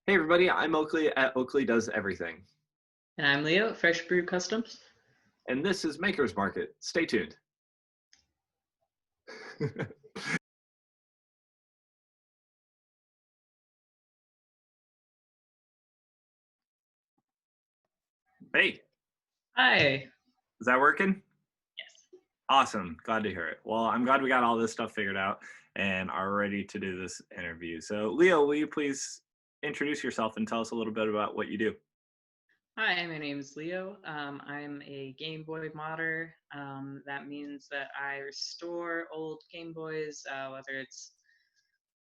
Hey everybody, I'm Oakley at Oakley Does Everything, And I'm Leo at Freshbrew Customs. and this is Maker's Market. Stay tuned. Hey, Hi. is that working? Yes. Awesome, glad to hear it. Well, I'm glad we got all this stuff figured out and are ready to do this interview. So, Leo, will you please introduce yourself and tell us a little bit about what you do? Hi, my name is Leo. I'm a Game Boy modder. That means that I restore old Game Boys, whether it's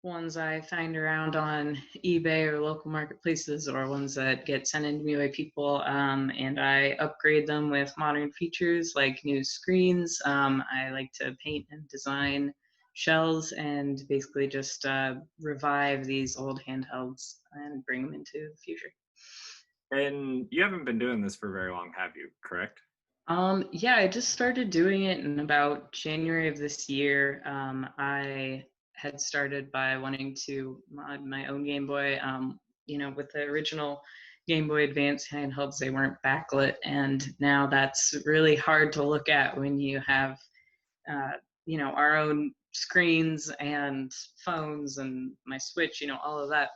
ones I find around on eBay or local marketplaces or ones that get sent in to me by people. And I upgrade them with modern features like new screens. I like to paint and design shells and basically just revive these old handhelds and bring them into the future. And you haven't been doing this for very long, have you? Correct? Yeah, I just started doing it in about January of this year. I had started by wanting to mod my own Game Boy. With the original Game Boy Advance handhelds, they weren't backlit, and now that's really hard to look at when you have, uh, our own screens and phones and my Switch, all of that.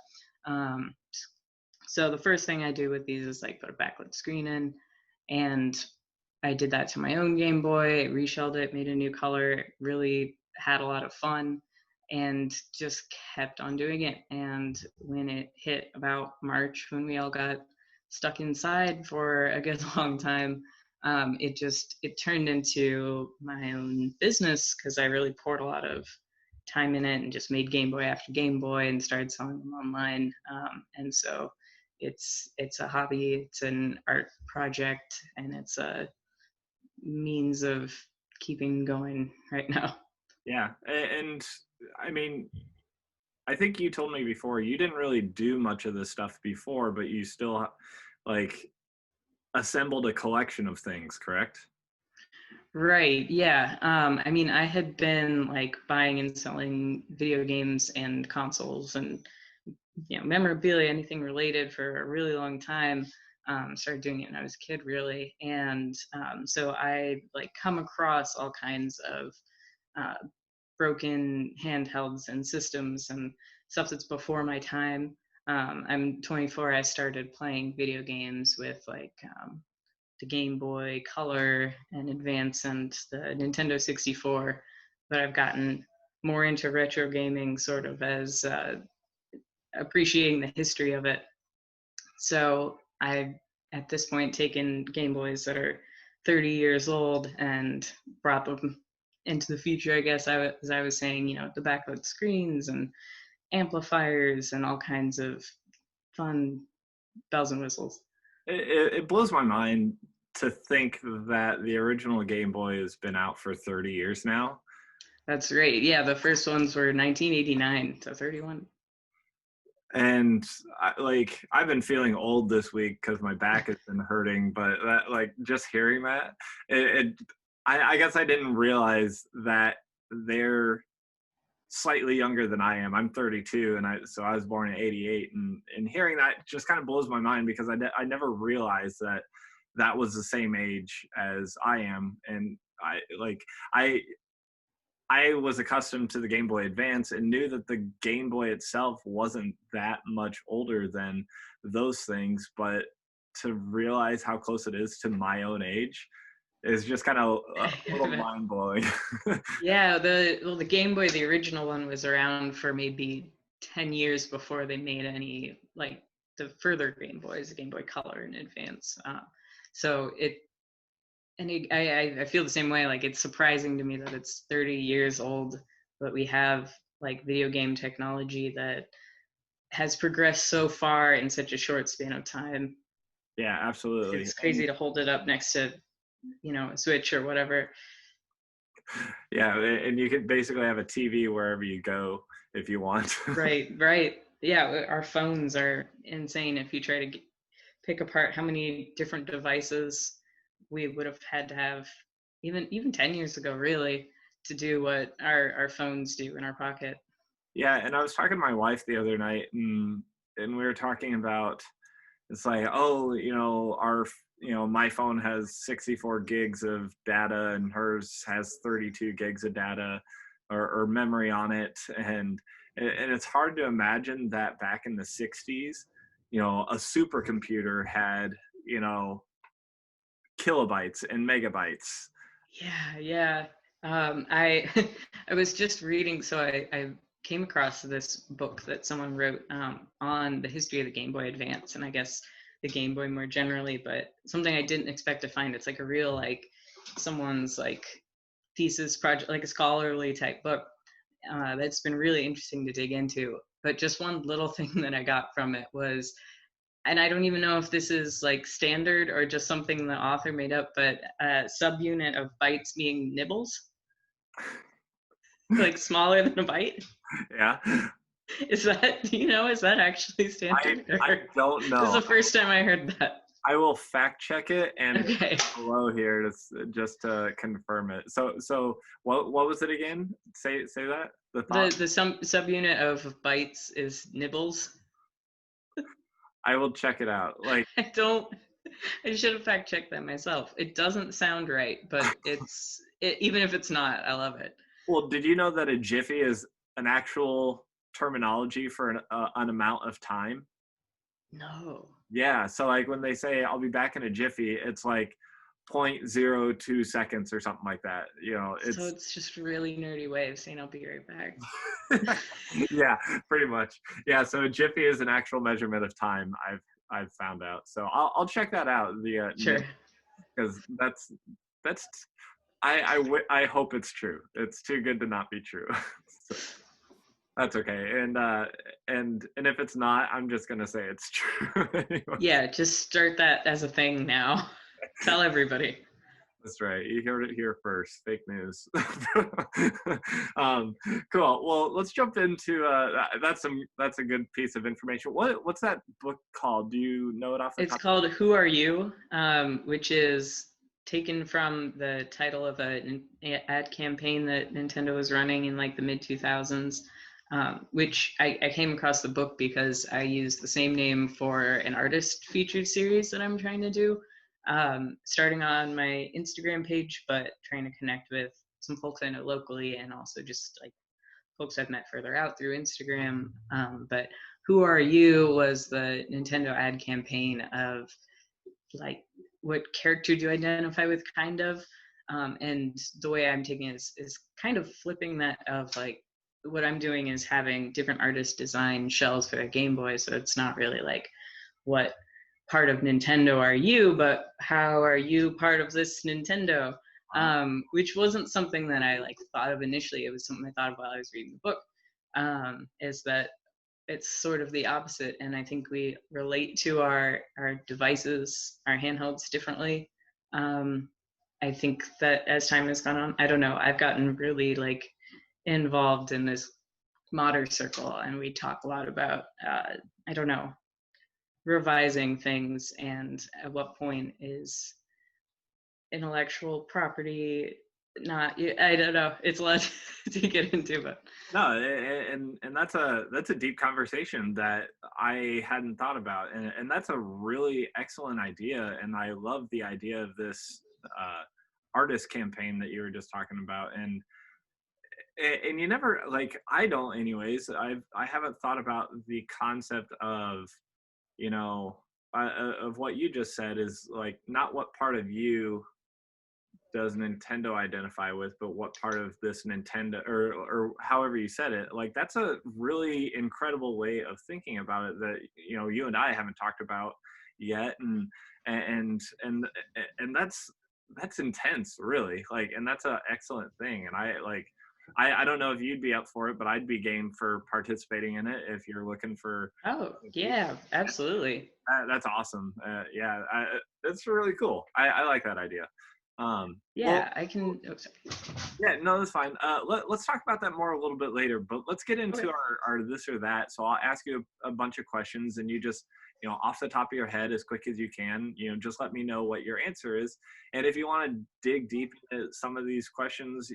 Um, so the first thing I do with these is like put a backlit screen in, and I did that to my own Game Boy, reshelled it, made a new color, really had a lot of fun, and just kept on doing it. And when it hit about March, when we all got stuck inside for a good long time, it turned into my own business because I really poured a lot of time in it and just made Game Boy after Game Boy and started selling them online. And so it's a hobby, it's an art project, and it's a means of keeping going right now. Yeah, and I mean, I think you told me before you didn't really do much of this stuff before, but you still like assembled a collection of things, correct? Right, yeah. I mean, I had been like buying and selling video games and consoles and memorabilia, anything related for a really long time. Started doing it when I was a kid, really, and so I like come across all kinds of uh, broken handhelds and systems and stuff that's before my time. I'm 24. I started playing video games with like the Game Boy Color and Advance and the Nintendo 64, but I've gotten more into retro gaming sort of as appreciating the history of it. So I've at this point taken Game Boys that are 30 years old and brought them into the future. I guess as I was saying, the backlit screens and amplifiers and all kinds of fun bells and whistles. It blows my mind to think that the original Game Boy has been out for 30 years now. That's great. Yeah, the first ones were 1989 to 31. And I've been feeling old this week because my back has been hurting, but that, like, just hearing that, I guess I didn't realize that they're slightly younger than I am. I'm 32, and I was born in '88, and hearing that just kind of blows my mind because I never realized that that was the same age as I am, and I I was accustomed to the Game Boy Advance and knew that the Game Boy itself wasn't that much older than those things, but to realize how close it is to my own age is just kind of a little mind blowing. Yeah, the Game Boy, the original one, was around for maybe 10 years before they made any like the further Game Boys, the Game Boy Color in advance. So I feel the same way. Like it's surprising to me that it's 30 years old, but we have like video game technology that has progressed so far in such a short span of time. Yeah, absolutely. It's And crazy to hold it up next to, a Switch or whatever. yeah, and you can basically have a TV wherever you go if you want. Right, right. Yeah, our phones are insane. If you try to pick apart how many different devices we would have had to have, even 10 years ago, really, to do what our phones do in our pocket. Yeah, and I was talking to my wife the other night, and and we were talking about, it's like, oh, my phone has 64 gigs of data and hers has 32 gigs of data or memory on it. And it's hard to imagine that back in the 60s, a supercomputer had, kilobytes and megabytes. Yeah. I I was just reading, so I came across this book that someone wrote on the history of the Game Boy Advance, and I guess the Game Boy more generally, but something I didn't expect to find. It's like a real someone's thesis project, like a scholarly type book that's been really interesting to dig into. But just one little thing that I got from it was, and I don't even know if this is standard or just something the author made up, but a subunit of bytes being nibbles, smaller than a byte. Yeah. Is that actually standard? I don't know. This is the first time I heard that. I will fact check it and okay. below here just to confirm it. So what was it again? Say that. The subunit of bytes is nibbles. I will check it out. I should have fact checked that myself. It doesn't sound right, but even if it's not, I love it. Well, did you know that a jiffy is an actual terminology for an amount of time? No. Yeah, so when they say I'll be back in a jiffy, it's 0.02 seconds or something like that. So it's just a really nerdy way of saying I'll be right back. Yeah, pretty much. Yeah, so a jiffy is an actual measurement of time. I've found out. So I'll check that out. Sure. Because that's I hope it's true. It's too good to not be true. So, that's okay. And if it's not, I'm just gonna say it's true. Anyway. Yeah, just start that as a thing now. Tell everybody. That's right. You heard it here first. Fake news. Cool. Well, let's jump into that's a good piece of information. What's that book called? Do you know it off the top? It's called Who Are You, which is taken from the title of an ad campaign that Nintendo was running in the mid 2000s. Which I came across the book because I used the same name for an artist featured series that I'm trying to do, starting on my Instagram page, but trying to connect with some folks I know locally and also just folks I've met further out through Instagram. But Who Are You was the Nintendo ad campaign of what character do you identify with, kind of. And the way I'm taking it is kind of flipping that of what I'm doing is having different artists design shells for their Game Boy, so it's not really what part of Nintendo are you, but how are you part of this Nintendo? Which wasn't something that I thought of initially. It was something I thought of while I was reading the book. Is that it's sort of the opposite, and I think we relate to our devices, our handhelds, differently. I think that as time has gone on, I don't know, I've gotten really involved in this modder circle, and we talk a lot about I don't know, revising things, and at what point is intellectual property not, I don't know, it's a lot to get into, but no, and that's a deep conversation that I hadn't thought about, and that's a really excellent idea, and I love the idea of this artist campaign that you were just talking about. And you never, I don't anyways, I haven't thought about the concept of of what you just said is not what part of you does Nintendo identify with, but what part of this Nintendo, or however you said it, that's a really incredible way of thinking about it that you and I haven't talked about yet. And that's intense, really. And that's an excellent thing. And I don't know if you'd be up for it, but I'd be game for participating in it if you're looking for. Oh yeah, absolutely. That's awesome. Yeah, that's really cool. I like that idea. Yeah, I can. Oh, sorry. Yeah, no, that's fine. Let's talk about that more a little bit later, but let's get into our this or that. So I'll ask you a bunch of questions, and you just, off the top of your head, as quick as you can, just let me know what your answer is. And if you want to dig deep into some of these questions,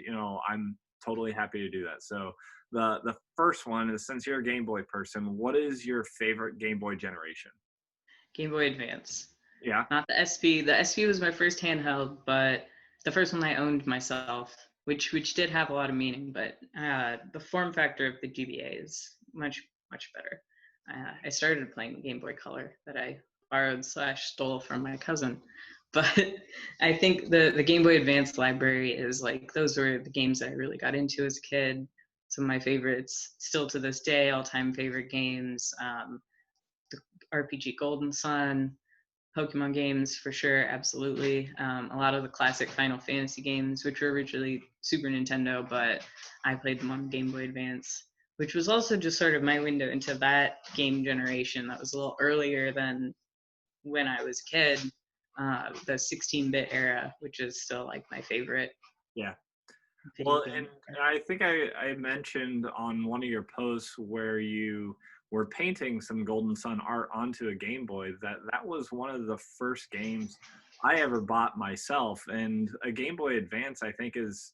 totally happy to do that. So the first one is, since you're a Game Boy person, what is your favorite Game Boy generation? Game Boy Advance. Yeah. Not the SP. The SP was my first handheld, but the first one I owned myself, which did have a lot of meaning. But the form factor of the GBA is much better. I started playing Game Boy Color that I borrowed / stole from my cousin, but I think the Game Boy Advance library is like, those were the games that I really got into as a kid. Some of my favorites, still to this day, all-time favorite games. The RPG Golden Sun, Pokemon games for sure, absolutely. A lot of the classic Final Fantasy games, which were originally Super Nintendo, but I played them on Game Boy Advance, which was also just sort of my window into that game generation that was a little earlier than when I was a kid, the 16-bit era, which is still like my favorite Yeah. video Well, game. and I think I mentioned on one of your posts where you were painting some Golden Sun art onto a Game Boy, that was one of the first games I ever bought myself. And a Game Boy Advance, I think, is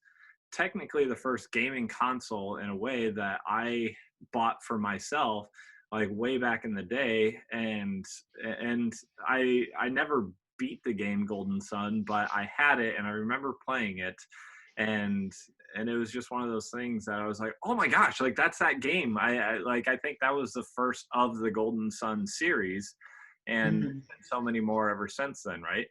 technically the first gaming console in a way that I bought for myself, like way back in the day. And I never beat the game Golden Sun, but I had it and I remember playing it, and it was just one of those things that I was like, oh my gosh, like that's that game. I think that was the first of the Golden Sun series, and Mhm. so many more ever since then, right?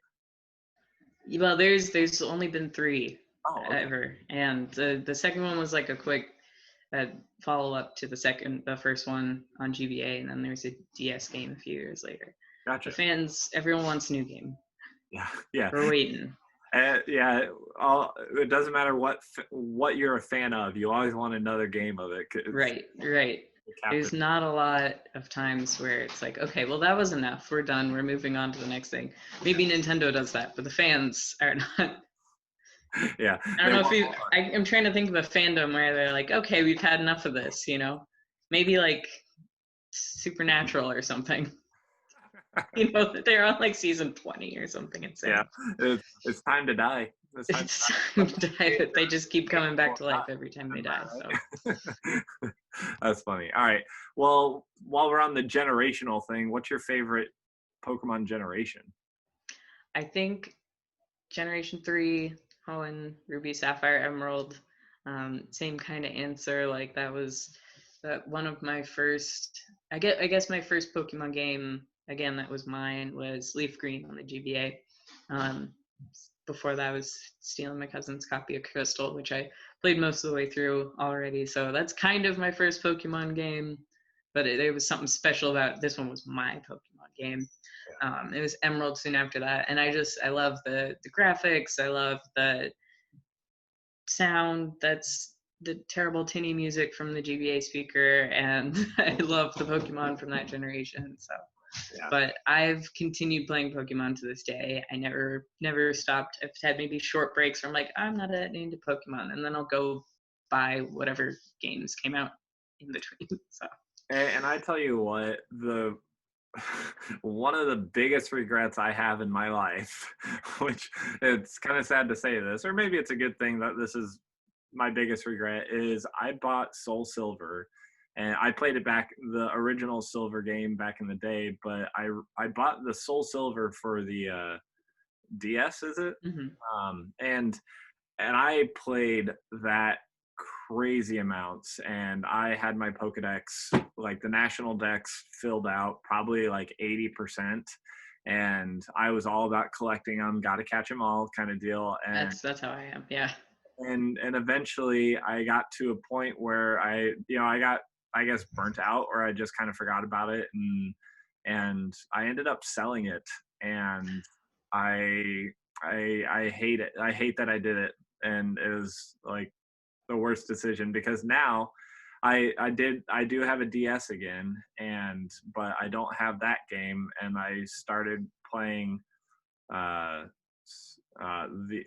Well, there's only been 3 Oh, okay, ever, and the second one was like a quick uh, follow up to the first one on GBA, and then there's a DS game a few years later. The gotcha. fans, everyone wants a new game. Yeah, yeah. We're waiting. Yeah, it doesn't matter what you're a fan of. You always want another game of it. It's Right. captive. There's not a lot of times where it's like, okay, well that was enough. We're done. We're moving on to the next thing. Maybe Nintendo does that, but the fans are not. Yeah, I don't they know if want you. more. I'm trying to think of a fandom where they're like, okay, we've had enough of this. Maybe like Supernatural or something. They're on like season 20 or something Yeah, insane. it's time to die. It's time It's to they just keep coming back to die. life every time they die. So That's funny. All right. Well, while we're on the generational thing, what's your favorite Pokemon generation? I think Generation 3, Hoenn, Ruby, Sapphire, Emerald, same kind of answer. Like that was one of my first. I guess my first Pokemon game, again, that was mine, was Leaf Green on the GBA. Um, Before that, I was stealing my cousin's copy of Crystal, which I played most of the way through already. So that's kind of my first Pokemon game, but there was something special about this one. Was my Pokemon game. It was Emerald soon after that, and I love the graphics. I love the sound. That's the terrible tinny music from the GBA speaker, and I love the Pokemon from that generation. So, Yeah. but I've continued playing Pokemon to this day. I never stopped. I've had maybe short breaks where I'm like, I'm not that into Pokemon, and then I'll go buy whatever games came out in between. So. And I tell you what, the one of the biggest regrets I have in my life, which it's kind of sad to say this, or maybe it's a good thing that this is my biggest regret, is I bought Soul Silver, and I played it back, the original Silver game back in the day, but I bought the Soul Silver for the DS, is it? Mm-hmm. And I played that crazy amounts, and I had my Pokedex, like the national dex, filled out probably like 80%, and I was all about collecting them, got to catch them all kind of deal. And That's how I am. Yeah. and eventually I got to a point where I got, I guess, burnt out, or I just kind of forgot about it, and I ended up selling it, and I hate it. I hate that I did it, and it was like the worst decision, because now I do have a DS again, but I don't have that game, and I started playing uh the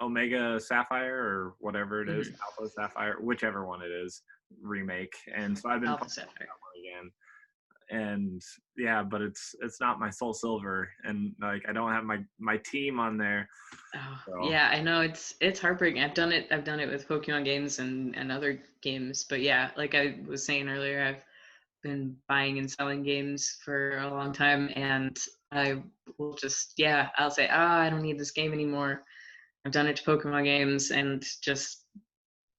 Omega Sapphire, or whatever it is, Mm-hmm. Alpha Sapphire, whichever one it is, remake. And so I've been Alpha playing Sapphire. that one again, and yeah, but it's not my Soul Silver, and like I don't have my team on there. Oh, So yeah, I know it's heartbreaking. I've done it with Pokemon games and other games, but yeah, like I was saying earlier, I've been buying and selling games for a long time, and I will just, yeah, I'll say, I don't need this game anymore. I've done it to Pokemon games, and just,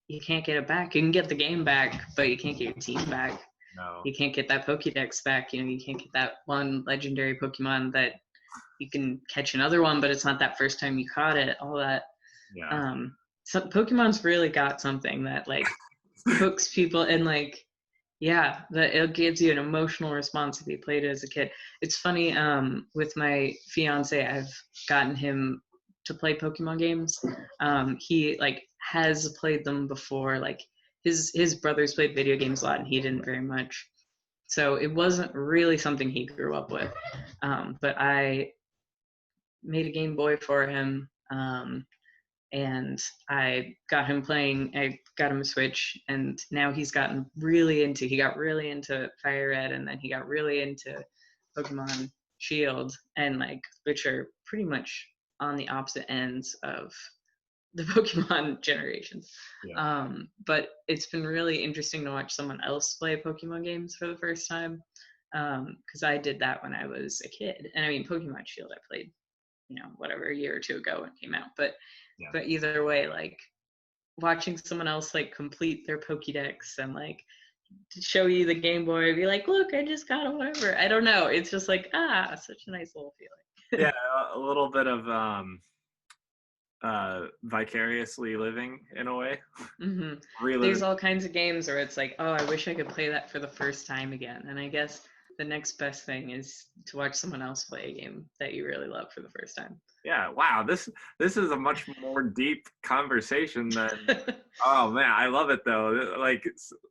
you can't get it back. You can get the game back, but you can't get your team back. no, You can't get that Pokédex back. You know, you can't get that one legendary Pokemon that you can catch another one, but it's not that first time you caught it. All that. yeah, So Pokemon's really got something that like hooks people, and like, yeah, that it gives you an emotional response if you played it as a kid. It's funny, with my fiance, I've gotten him to play Pokemon games. He like has played them before. Like his brothers played video games a lot, and he didn't very much. So it wasn't really something he grew up with. But I made a Game Boy for him. And I got him playing. I got him a Switch, and now he got really into Fire Red, and then he got really into Pokemon Shield, and like, which are pretty much on the opposite ends of the Pokemon generations. yeah, But it's been really interesting to watch someone else play Pokemon games for the first time, because I did that when I was a kid, and I mean, Pokemon Shield I played, whatever, a year or two ago when it came out, but yeah. either way, like, watching someone else like complete their Pokédex and like show you the Game Boy, be like, look, I just got a whatever. I don't know. It's just like, such a nice little feeling. Yeah, a little bit of vicariously living in a way. Mm-hmm. Reliving. There's all kinds of games where it's like, I wish I could play that for the first time again. And I guess the next best thing is to watch someone else play a game that you really love for the first time. Yeah, wow, this is a much more deep conversation than. Oh man, I love it though. Like,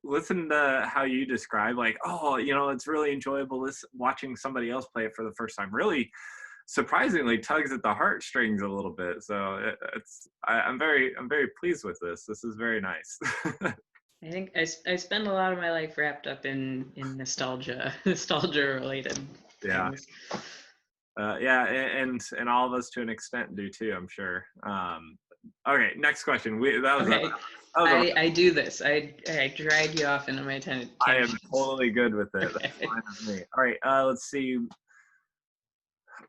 listen to how you describe, like, it's really enjoyable watching somebody else play it for the first time. Really, surprisingly, tugs at the heartstrings a little bit. So I'm very pleased with this. This is very nice. I think I spend a lot of my life wrapped up in nostalgia related Yeah. things. Yeah, and all of us to an extent do too, I'm sure. Okay, next question. Okay, I do this. I drag you off into my tangents. I am totally good with it. Okay. That's fine with me. All right, let's see.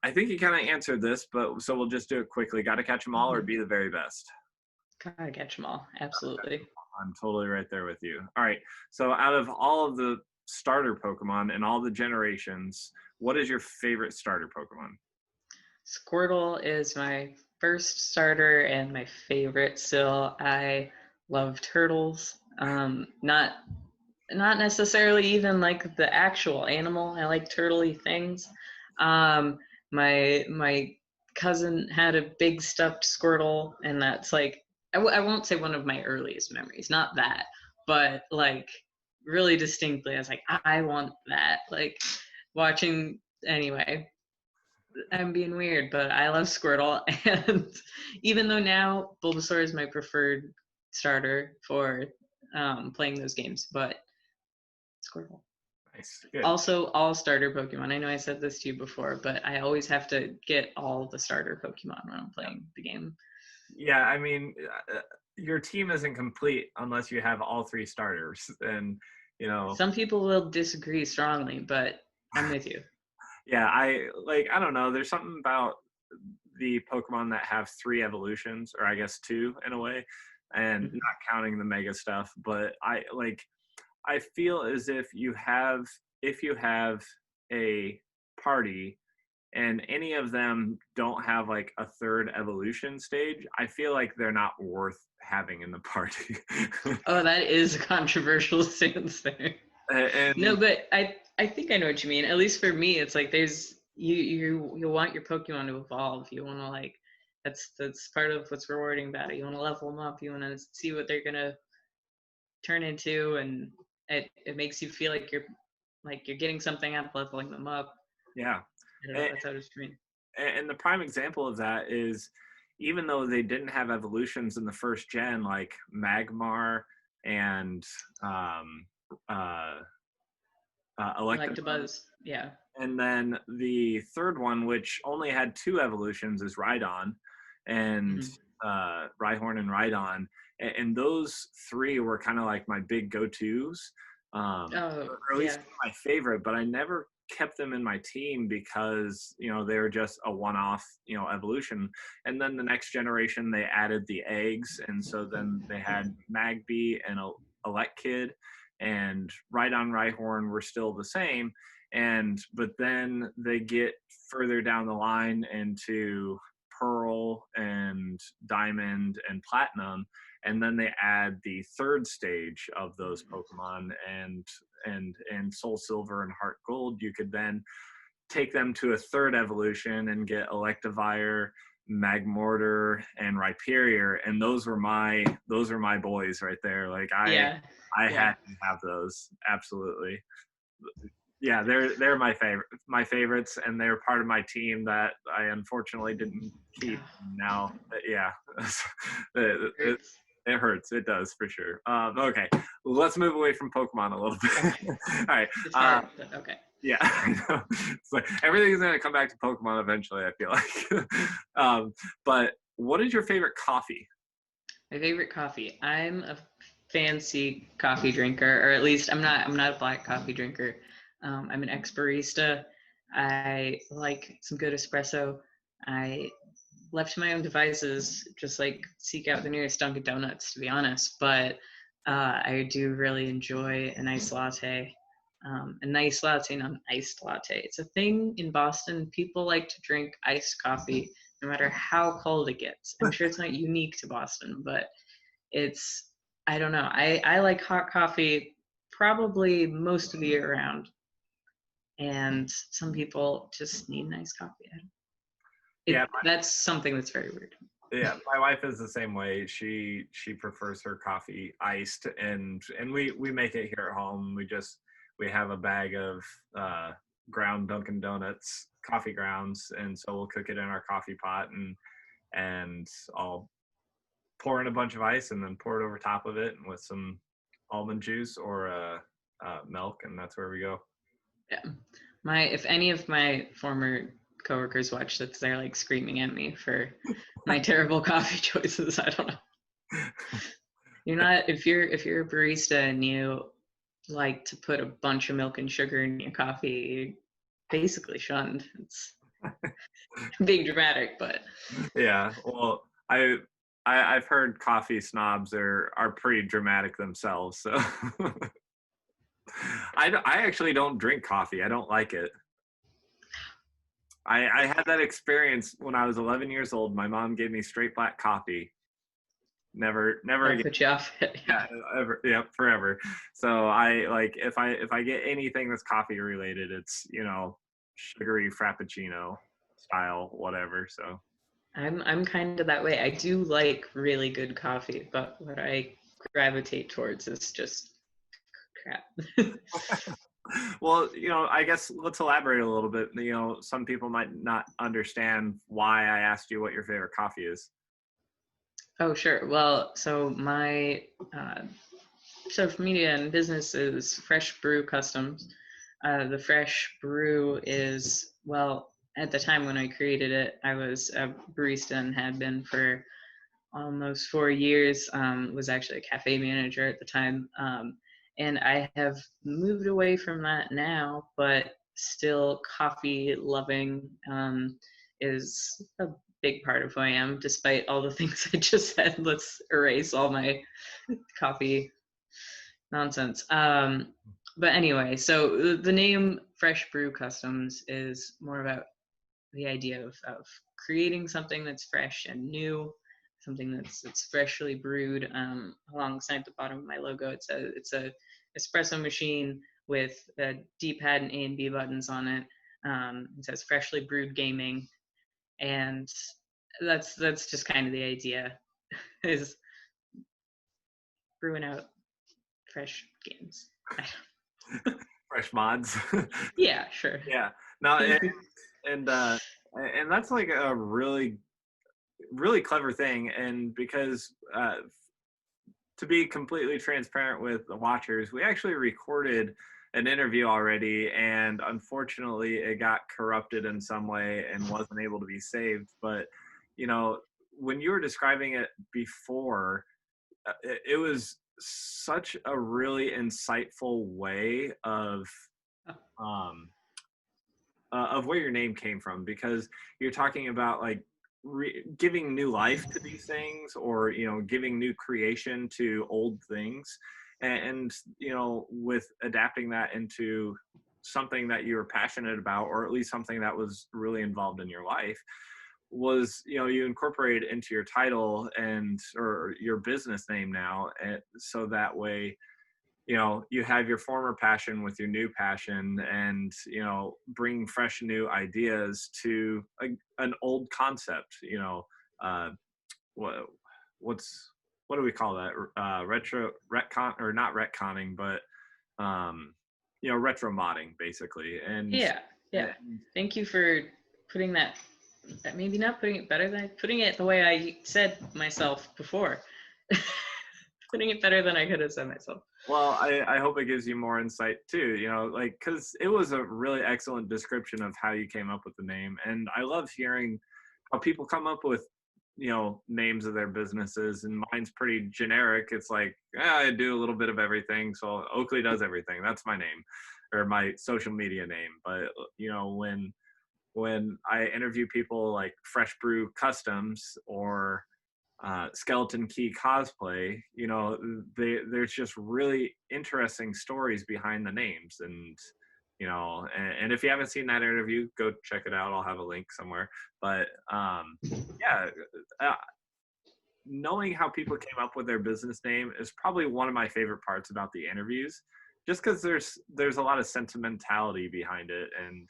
I think you kind of answered this, but so we'll just do it quickly. Got to catch them all or be the very best? Gotta catch them all. Absolutely. Okay. I'm totally right there with you. All right, so out of all of the starter Pokemon and all the generations, what is your favorite starter Pokemon? Squirtle is my first starter and my favorite still. I love turtles. Not necessarily even like the actual animal. I like turtley things. My cousin had a big stuffed Squirtle, and that's like, I won't say one of my earliest memories, not that, but like really distinctly, I was like, I want that. Like, watching, anyway. I'm being weird, but I love Squirtle, and even though now Bulbasaur is my preferred starter for playing those games, but Squirtle. Nice. Good. Also, all starter Pokemon. I know I said this to you before, but I always have to get all the starter Pokemon when I'm playing the game. Yeah, I mean, your team isn't complete unless you have all three starters, and Some people will disagree strongly, but I'm with you. Yeah, I don't know. There's something about the Pokemon that have three evolutions, or I guess two in a way, and not counting the Mega stuff. But I feel as if you have a party and any of them don't have like a third evolution stage, I feel like they're not worth having in the party. Oh, that is a controversial stance there. And No, but I think I know what you mean. At least for me, it's like there's you want your Pokemon to evolve. You want to, like, that's part of what's rewarding about it. You want to level them up. You want to see what they're gonna turn into, and it makes you feel like you're getting something out of leveling them up. yeah. I don't know, that's how it is for me. And the prime example of that is, even though they didn't have evolutions in the first gen, like Magmar and Electabuzz. Yeah. And then the third one, which only had 2 evolutions, is Rhydon, and Mhm. Rhyhorn and Rhydon. And those 3 were kind of like my big go-tos, Oh, or at least yeah. my favorite. But I never kept them in my team because they were just a one-off evolution. And then the next generation they added the eggs, and so then they had Magby and Elekid, and Rhydon, Rhyhorn were still the same. But then they get further down the line into Pearl and Diamond and Platinum, and then they add the third stage of those Pokemon, and Soul Silver and Heart Gold. You could then take them to a third evolution and get Electivire, Magmortar, and Rhyperior, and those were my boys right there. Like Yeah. I Yeah. had to have those, absolutely. Yeah, they're my favorites, and they're part of my team that I unfortunately didn't keep. Now, yeah, it, Hurts. it hurts. It does, for sure. Okay, let's move away from Pokemon a little bit. Okay. All right. It's hard, but okay. Yeah, I know. It's like everything's gonna come back to Pokemon eventually, I feel like. But what is your favorite coffee? My favorite coffee. I'm a fancy coffee drinker, or at least I'm not a black coffee drinker. I'm an ex-barista. I like some good espresso. I left to my own devices, just like seek out the nearest Dunkin' Donuts, to be honest. But I do really enjoy a nice latte. A nice latte, not an iced latte. It's a thing in Boston. People like to drink iced coffee no matter how cold it gets. I'm sure it's not unique to Boston, but it's, I don't know. I like hot coffee probably most of the year round. And some people just need nice coffee. Yeah, That's something that's very weird. yeah, my wife is the same way. She prefers her coffee iced, and we make it here at home. We have a bag of ground Dunkin' Donuts coffee grounds, and so we'll cook it in our coffee pot, and I'll pour in a bunch of ice and then pour it over top of it with some almond juice or milk, and that's where we go. Yeah. If any of my former coworkers watch this, they're like screaming at me for my terrible coffee choices. I don't know. You're not, if you're a barista and you like to put a bunch of milk and sugar in your coffee, you're basically shunned. It's being dramatic, but Yeah, well, I've heard coffee snobs are pretty dramatic themselves. So I actually don't drink coffee. I don't like it. I had that experience when I was 11 years old. My mom gave me straight black coffee. Never that'll again. put you off it. Yeah, ever, yeah, forever. So I like, if I get anything that's coffee related, it's sugary frappuccino style, whatever. So I'm kind of that way. I do like really good coffee, but what I gravitate towards is just crap. well, I guess let's elaborate a little bit. Some people might not understand why I asked you what your favorite coffee is. Oh, sure. Well, so my social media and business is Freshbrew Customs. The Freshbrew is, well, at the time when I created it, I was a barista and had been for almost 4 years. Was actually a cafe manager at the time. And I have moved away from that now, but still coffee loving is a big part of who I am, despite all the things I just said. Let's erase all my coffee nonsense. But anyway, so the name Fresh Brew Customs is more about the idea of creating something that's fresh and new, something that's freshly brewed. Alongside the bottom of my logo, it's a espresso machine with a D-pad and A and B buttons on it. It says freshly brewed gaming, and that's just kind of the idea, is brewing out fresh games. Fresh mods. Yeah, sure. Yeah. No, and that's like a really really clever thing, and because to be completely transparent with the watchers, we actually recorded an interview already, and unfortunately it got corrupted in some way and wasn't able to be saved. But you know, when you were describing it before, it was such a really insightful way um, of where your name came from, because you're talking about like giving new life to these things, or giving new creation to old things, and with adapting that into something that you were passionate about, or at least something that was really involved in your life, was you incorporate it into your title and or your business name now, and so that way you have your former passion with your new passion, and bringing fresh new ideas to an old concept. uh what what do we call that? Retro retcon, or not retconning, but retro modding basically. And Yeah, yeah. Thank you for putting that, maybe not putting it better than putting it the way I said myself before. Putting it better than I could have said myself. Well, I hope it gives you more insight too, like, because it was a really excellent description of how you came up with the name. And I love hearing how people come up with, names of their businesses. And mine's pretty generic. It's like, I do a little bit of everything. So Oakley does everything. That's my name, or my social media name. But, when I interview people like Freshbrew Customs or Skeleton Key Cosplay, there's just really interesting stories behind the names. And and if you haven't seen that interview, go check it out. I'll have a link somewhere. But yeah, uh, knowing how people came up with their business name is probably one of my favorite parts about the interviews, just because there's a lot of sentimentality behind it, and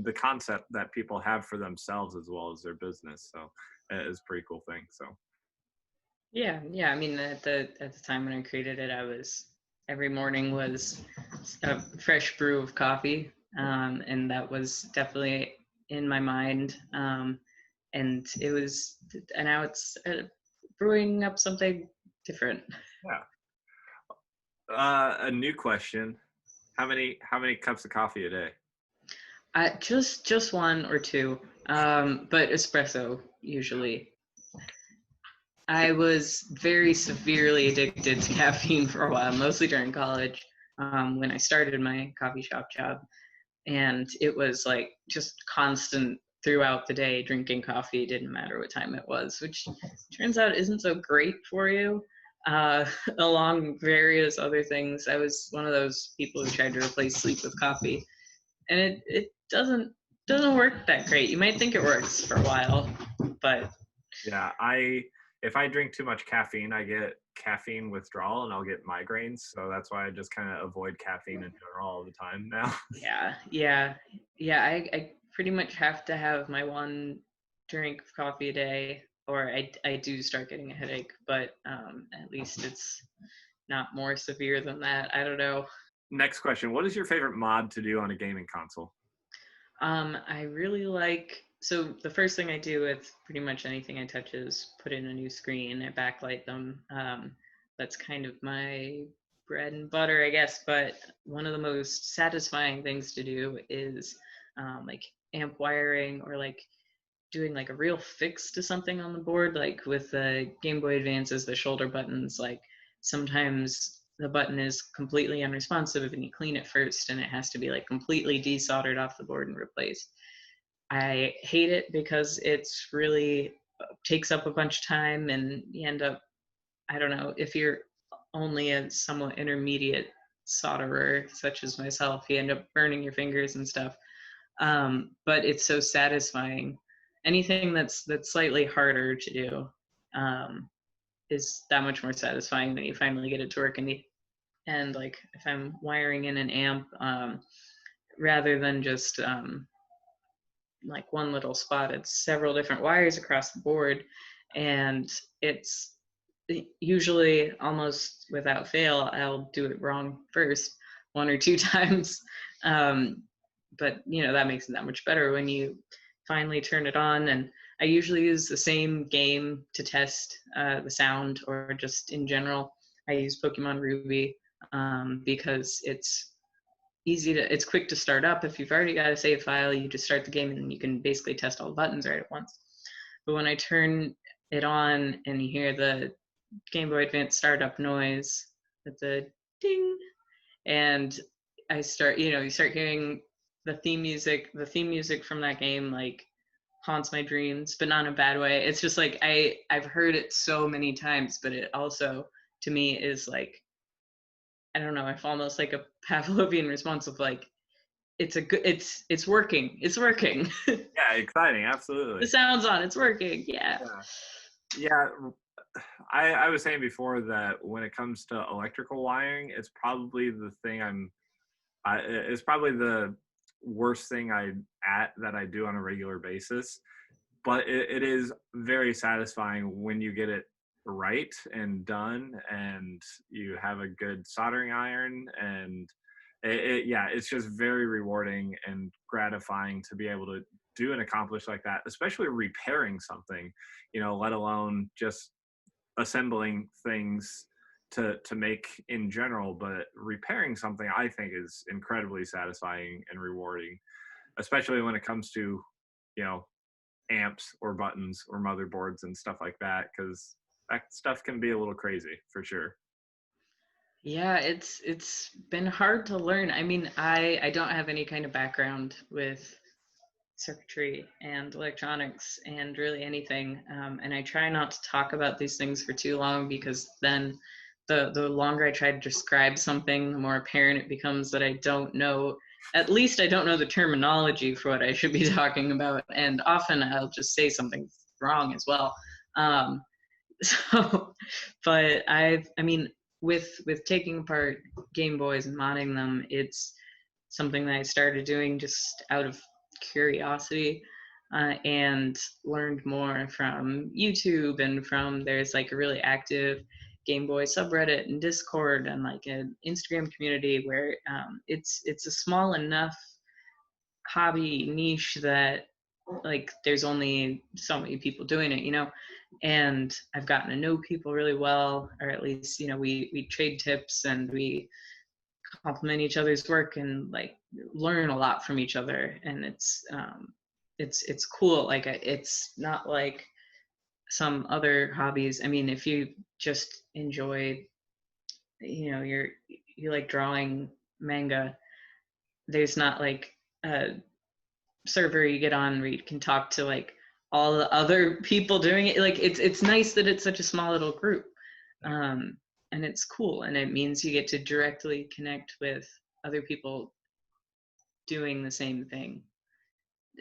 the concept that people have for themselves as well as their business. So it's a pretty cool thing. So Yeah. I mean, at the time when I created it, every morning was a fresh brew of coffee, and that was definitely in my mind. And now it's brewing up something different. yeah. A new question: how many cups of coffee a day? Just one or two, but espresso usually. I was very severely addicted to caffeine for a while, mostly during college, when I started my coffee shop job. And it was like just constant throughout the day drinking coffee, didn't matter what time it was, which turns out isn't so great for you. Along various other things, I was one of those people who tried to replace sleep with coffee, and it doesn't work that great. You might think it works for a while, but Yeah, if I drink too much caffeine, I get caffeine withdrawal and I'll get migraines. So that's why I just kind of avoid caffeine in general all the time now. yeah. I pretty much have to have my one drink of coffee a day, or I do start getting a headache. But at least it's not more severe than that. I don't know. Next question: what is your favorite mod to do on a gaming console? I really like. So the first thing I do with pretty much anything I touch is put in a new screen. I backlight them. That's kind of my bread and butter, I guess. But one of the most satisfying things to do is like amp wiring, or like doing like a real fix to something on the board. Like with the Game Boy Advances, the shoulder buttons, like sometimes the button is completely unresponsive and you clean it first, and it has to be like completely desoldered off the board and replaced. I hate it because it's really takes up a bunch of time, and you end up, I don't know, if you're only a somewhat intermediate solderer such as myself, you end up burning your fingers and stuff. But it's so satisfying. Anything that's slightly harder to do is that much more satisfying when you finally get it to work. And like if I'm wiring in an amp, rather than just like one little spot, it's several different wires across the board, and it's usually almost without fail I'll do it wrong first one or two times. But that makes it that much better when you finally turn it on. And I usually use the same game to test the sound, or just in general I use Pokemon Ruby. because it's it's quick to start up. If you've already got a save file, you just start the game and you can basically test all the buttons right at once. But when I turn it on and you hear the Game Boy Advance startup noise with the ding, and I start, you start hearing the theme music. The theme music from that game like haunts my dreams, but not in a bad way. It's just like I've heard it so many times, but it also to me is like, I don't know, if almost like a Pavlovian response of like, it's working. It's working. Yeah, exciting, absolutely. The sound's on, it's working. Yeah. Yeah. I was saying before that when it comes to electrical wiring, it's probably the thing it's probably the worst thing that I do on a regular basis. But it is very satisfying when you get it right and done, and you have a good soldering iron, and it's just very rewarding and gratifying to be able to do and accomplish like that, especially repairing something, let alone just assembling things to make in general. But repairing something, I think, is incredibly satisfying and rewarding, especially when it comes to amps or buttons or motherboards and stuff like that, because that stuff can be a little crazy for sure. Yeah, it's been hard to learn. I mean, I don't have any kind of background with circuitry and electronics and really anything, and I try not to talk about these things for too long, because then the longer I try to describe something, the more apparent it becomes that I don't know. At least I don't know the terminology for what I should be talking about, and often I'll just say something wrong as well. So, but I mean, with taking apart Game Boys and modding them, it's something that I started doing just out of curiosity, and learned more from YouTube, and there's like a really active Game Boy subreddit and Discord and like an Instagram community where it's a small enough hobby niche that like there's only so many people doing it, and I've gotten to know people really well, or at least we trade tips and we compliment each other's work and like learn a lot from each other, and it's cool. Like it's not like some other hobbies. I mean, if you just enjoy, you like drawing manga, there's not like a server you get on where you can talk to like all the other people doing it. Like it's nice that it's such a small little group, and it's cool, and it means you get to directly connect with other people doing the same thing.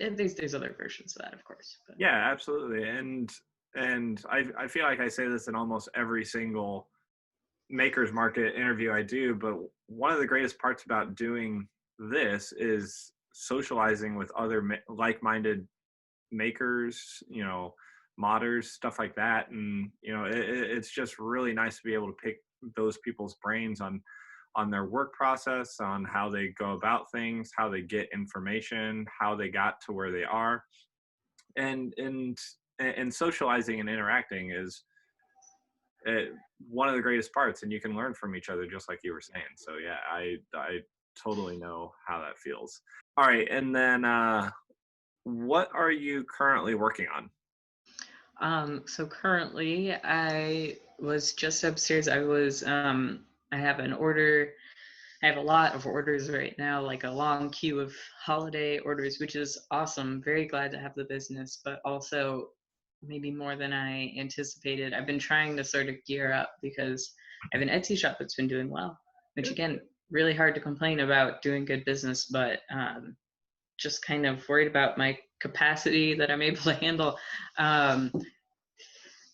And there's other versions of that, of course, but. Yeah, absolutely. And I feel like I say this in almost every single Maker's Market interview I do, but one of the greatest parts about doing this is socializing with other like-minded makers, modders, stuff like that. And it's just really nice to be able to pick those people's brains on their work process, on how they go about things, how they get information, how they got to where they are. And socializing and interacting is one of the greatest parts, and you can learn from each other, just like you were saying. So yeah, I totally know how that feels. All right, and then what are you currently working on? So currently I was just upstairs. I have an order. I have a lot of orders right now, like a long queue of holiday orders, which is awesome. Very glad to have the business, but also maybe more than I anticipated. I've been trying to sort of gear up because I have an Etsy shop that's been doing well, which again, really hard to complain about doing good business, but just kind of worried about my capacity that I'm able to handle.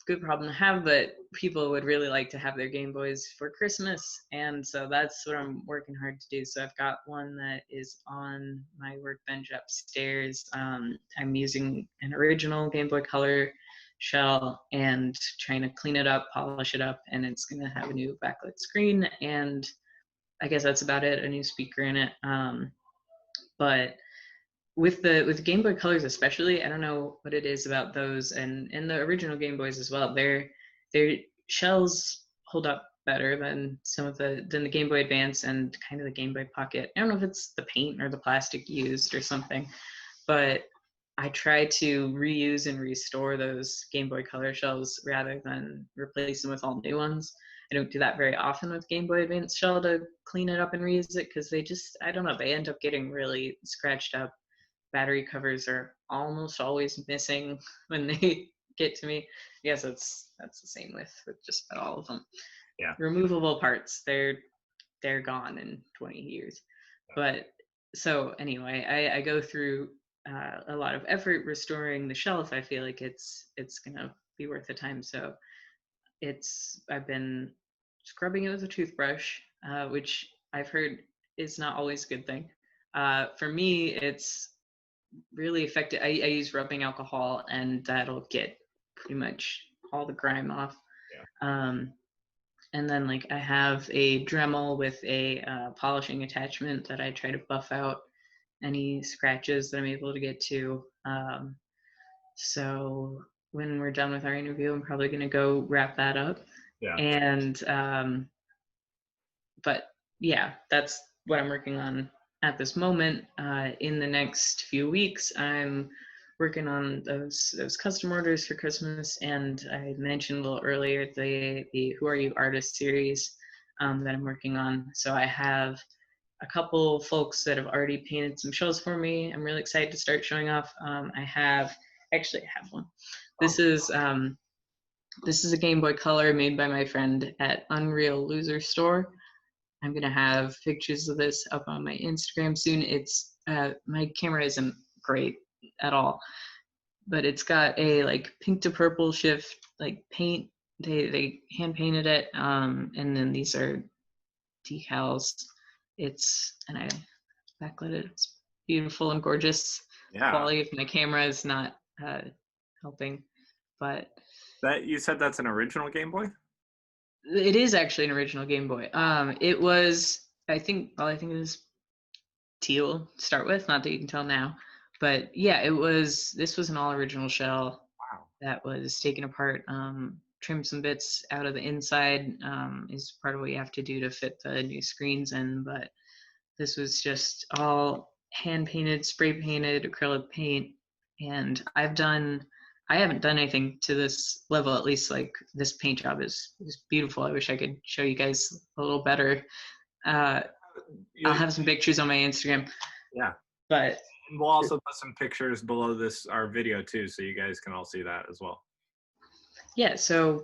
Good problem to have, but people would really like to have their Game Boys for Christmas, and so that's what I'm working hard to do. So I've got one that is on my workbench upstairs. I'm using an original Game Boy Color shell and trying to clean it up, polish it up, and it's going to have a new backlit screen, and I guess that's about it, a new speaker in it. But with the Game Boy Colors especially, I don't know what it is about those, and the original Game Boys as well. Their shells hold up better than the Game Boy Advance and kind of the Game Boy Pocket. I don't know if it's the paint or the plastic used or something, but I try to reuse and restore those Game Boy Color shells rather than replace them with all new ones. I don't do that very often with Game Boy Advance shell to clean it up and reuse it because they just, I don't know, they end up getting really scratched up. Battery covers are almost always missing when they get to me. Yes, that's the same with just about all of them. Yeah. Removable parts, they're gone in 20 years. But so anyway, I go through a lot of effort restoring the shelf. I feel like it's gonna be worth the time. So I've been scrubbing it with a toothbrush, which I've heard is not always a good thing. For me, it's really effective. I use rubbing alcohol, and that'll get pretty much all the grime off. Yeah. And then like I have a Dremel with a polishing attachment that I try to buff out any scratches that I'm able to get to. So when we're done with our interview, I'm probably going to go wrap that up. Yeah. And but yeah, that's what I'm working on at this moment. In the next few weeks, I'm working on those custom orders for Christmas, and I mentioned a little earlier the Who Are You Artist series that I'm working on. So I have a couple folks that have already painted some shells for me. I'm really excited to start showing off. I have one. This is a Game Boy Color made by my friend at Unreal Loser Store. I'm gonna have pictures of this up on my Instagram soon. It's my camera isn't great at all, but it's got a like pink to purple shift like paint. They hand painted it, and then these are decals. And I backlit it. It's beautiful and gorgeous. Yeah. Quality of my camera is not helping, but that you said that's an original Game Boy? It is actually an original Game Boy. It was, I think it was teal to start with, not that you can tell now. But yeah, this was an all original shell. Wow. That was taken apart, trimmed some bits out of the inside, is part of what you have to do to fit the new screens in. But this was just all hand painted, spray painted, acrylic paint. And I haven't done anything to this level, at least like this paint job is beautiful. I wish I could show you guys a little better. I'll have some pictures on my Instagram. Yeah. But we'll also put some pictures below our video too, so you guys can all see that as well. Yeah, so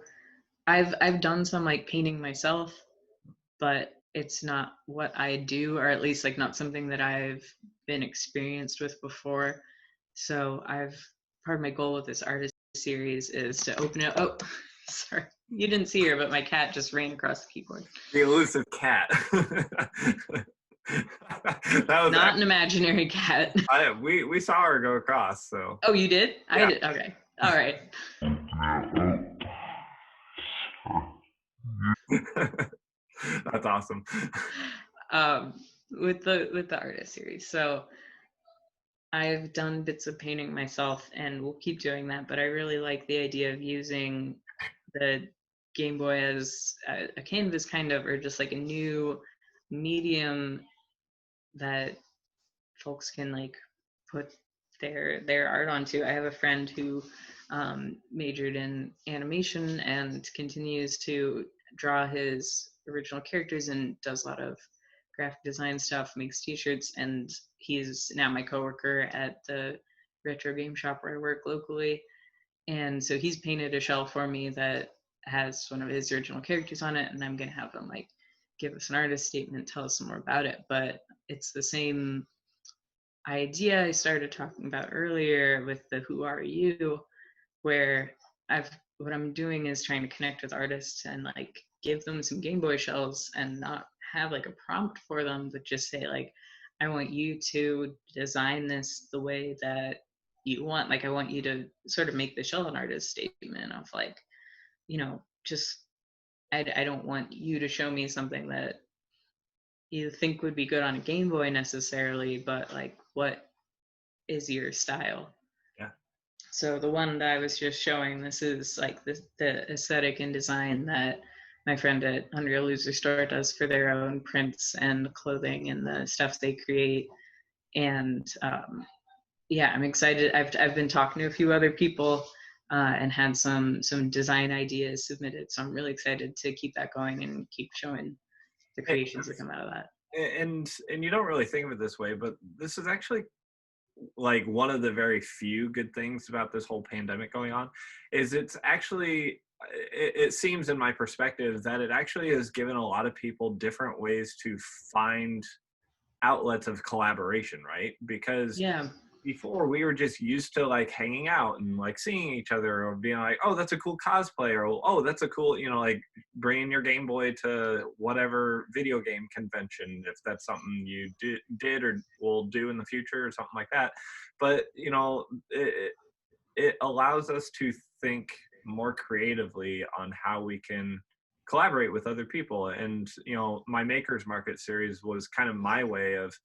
I've done some like painting myself, but it's not what I do, or at least like not something that I've been experienced with before. So part of my goal with this artist series is to open it. Oh, sorry. You didn't see her, but my cat just ran across the keyboard. The elusive cat. That was not an imaginary cat. We saw her go across, so. Oh, you did? Yeah. I did. Okay. All right. That's awesome. With the artist series. So I've done bits of painting myself and will keep doing that, but I really like the idea of using the Game Boy as a canvas kind of, or just like a new medium that folks can like put their art onto. I have a friend who majored in animation and continues to draw his original characters and does a lot of graphic design stuff, makes t-shirts, and he's now my coworker at the retro game shop where I work locally. And so he's painted a shell for me that has one of his original characters on it, and I'm gonna have him like give us an artist statement, tell us some more about it. But it's the same idea I started talking about earlier with the Who Are You, where what I'm doing is trying to connect with artists and like give them some Game Boy shells and not have like a prompt for them, but just say like, I want you to design this the way that you want. Like I want you to sort of make the shell an artist statement of like, just I don't want you to show me something that you think would be good on a Game Boy necessarily, but like what is your style? Yeah. So the one that I was just showing, this is like the aesthetic and design that my friend at Unreal Loser Store does for their own prints and clothing and the stuff they create. And yeah, I'm excited. I've been talking to a few other people and had some design ideas submitted. So I'm really excited to keep that going and keep showing the creations that come out of that. And you don't really think of it this way, but this is actually like one of the very few good things about this whole pandemic going on is it's actually it seems in my perspective that it actually has given a lot of people different ways to find outlets of collaboration, right? Because Yeah. before we were just used to like hanging out and like seeing each other or being like, oh, that's a cool cosplay, or oh, that's a cool, you know, like bringing your Game Boy to whatever video game convention if that's something you did or will do in the future or something like that. But you know, it allows us to think more creatively on how we can collaborate with other people. And you know, my Makers Market series was kind of my way of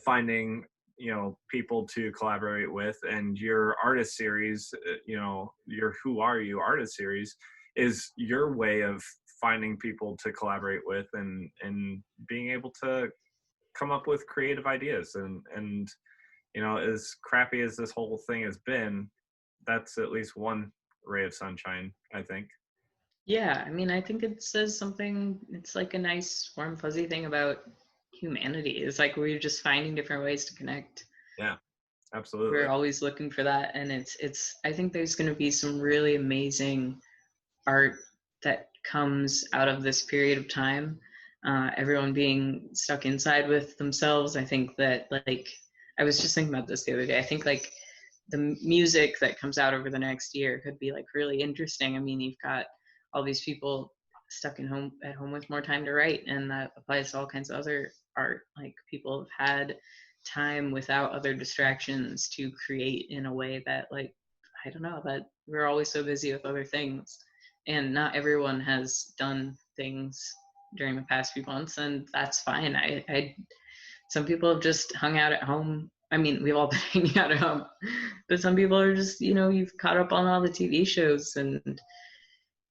finding, you know, people to collaborate with. And your artist series, you know, your Who Are You artist series is your way of finding people to collaborate with and being able to come up with creative ideas. And you know, as crappy as this whole thing has been, that's at least one ray of sunshine, I think. Yeah, I mean, I think it says something, it's like a nice warm fuzzy thing about humanity. It's like we're just finding different ways to connect. Yeah, absolutely. We're always looking for that, and it's I think there's going to be some really amazing art that comes out of this period of time. Everyone being stuck inside with themselves. I think that, like, I was just thinking about this the other day. I think like the music that comes out over the next year could be like really interesting. I mean, you've got all these people stuck at home with more time to write, and that applies to all kinds of other art. Like, people have had time without other distractions to create in a way that, like, I don't know, that we're always so busy with other things, and not everyone has done things during the past few months, and that's fine. I some people have just hung out at home. I mean, we've all been hanging out at home, but some people are just, you know, you've caught up on all the TV shows, and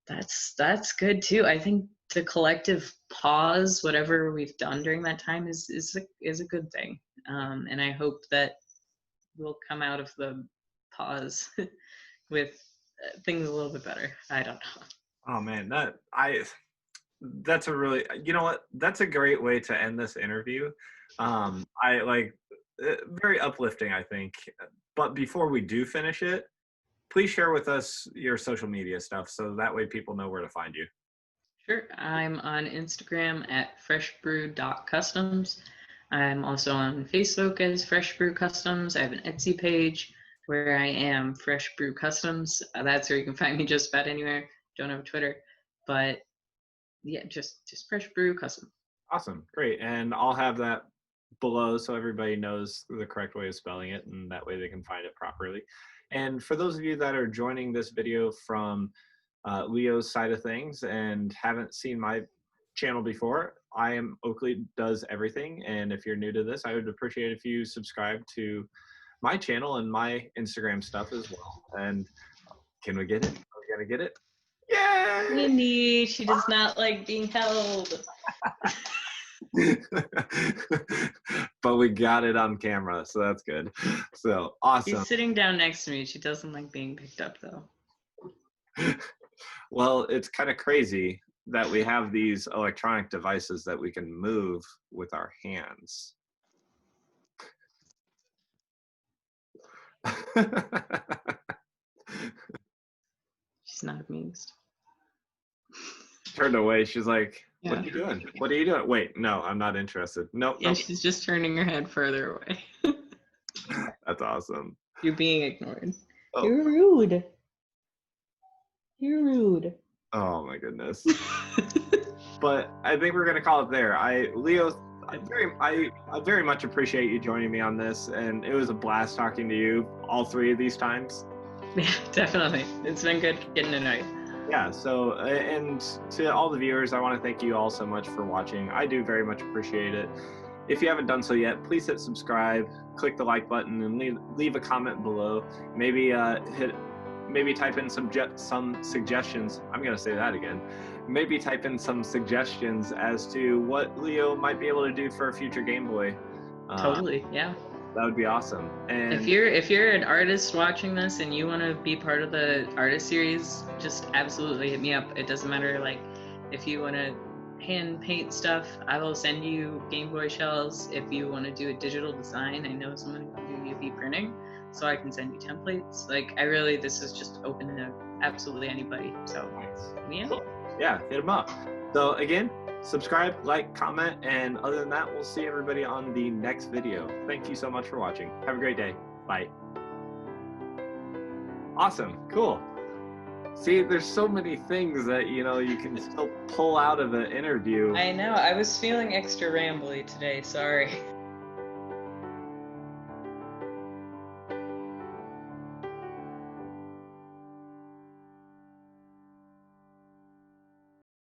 that's good too. I think the collective pause, whatever we've done during that time, is a good thing, and I hope that we'll come out of the pause with things a little bit better. I don't know. Oh man, that's a really, you know what, that's a great way to end this interview. I like very uplifting, I think. But before we do finish it, please share with us your social media stuff so that way people know where to find you. Sure. I'm on Instagram at freshbrew.customs. I'm also on Facebook as Freshbrew Customs. I have an Etsy page where I am Freshbrew Customs. That's where you can find me just about anywhere. Don't have a Twitter, but yeah, just Freshbrew Customs. Awesome, great. And I'll have that below so everybody knows the correct way of spelling it, and that way they can find it properly. And for those of you that are joining this video from Leo's side of things and haven't seen my channel before, I am Oakley Does Everything. And if you're new to this, I would appreciate if you subscribe to my channel and my Instagram stuff as well. And can we get it? Are we gonna get it? Yay! Winnie, she does not like being held. But we got it on camera, so that's good. So awesome. She's sitting down next to me. She doesn't like being picked up, though. Well, it's kind of crazy that we have these electronic devices that we can move with our hands. She's not amused. Turned away. She's like, what Yeah. are you doing? What are you doing? Wait, no, I'm not interested. Nope. Yeah, Nope. she's just turning her head further away. That's awesome. You're being ignored. Oh. You're rude. You're rude. Oh my goodness. But I think we're gonna call it there. Leo, I very much appreciate you joining me on this, and it was a blast talking to you all three of these times. Yeah, definitely. It's been good getting to know you. Yeah, so, and to all the viewers, I want to thank you all so much for watching. I do very much appreciate it. If you haven't done so yet, please hit subscribe, click the like button, and leave a comment below. Maybe maybe type in some suggestions. I'm gonna say that again. Maybe type in some suggestions as to what Leo might be able to do for a future Game Boy. Totally, yeah. That would be awesome. And if you're an artist watching this and you want to be part of the artist series, just absolutely hit me up. It doesn't matter, like, if you want to hand paint stuff, I will send you Game Boy shells. If you want to do a digital design, I know someone who can do UV printing, so I can send you templates. Like, this is just open to absolutely anybody. So yeah. Cool. Yeah, hit them up. So again, subscribe, like, comment, and other than that, we'll see everybody on the next video. Thank you so much for watching. Have a great day. Bye. Awesome. Cool. See, there's so many things that, you know, you can still pull out of an interview. I know. I was feeling extra rambly today. Sorry.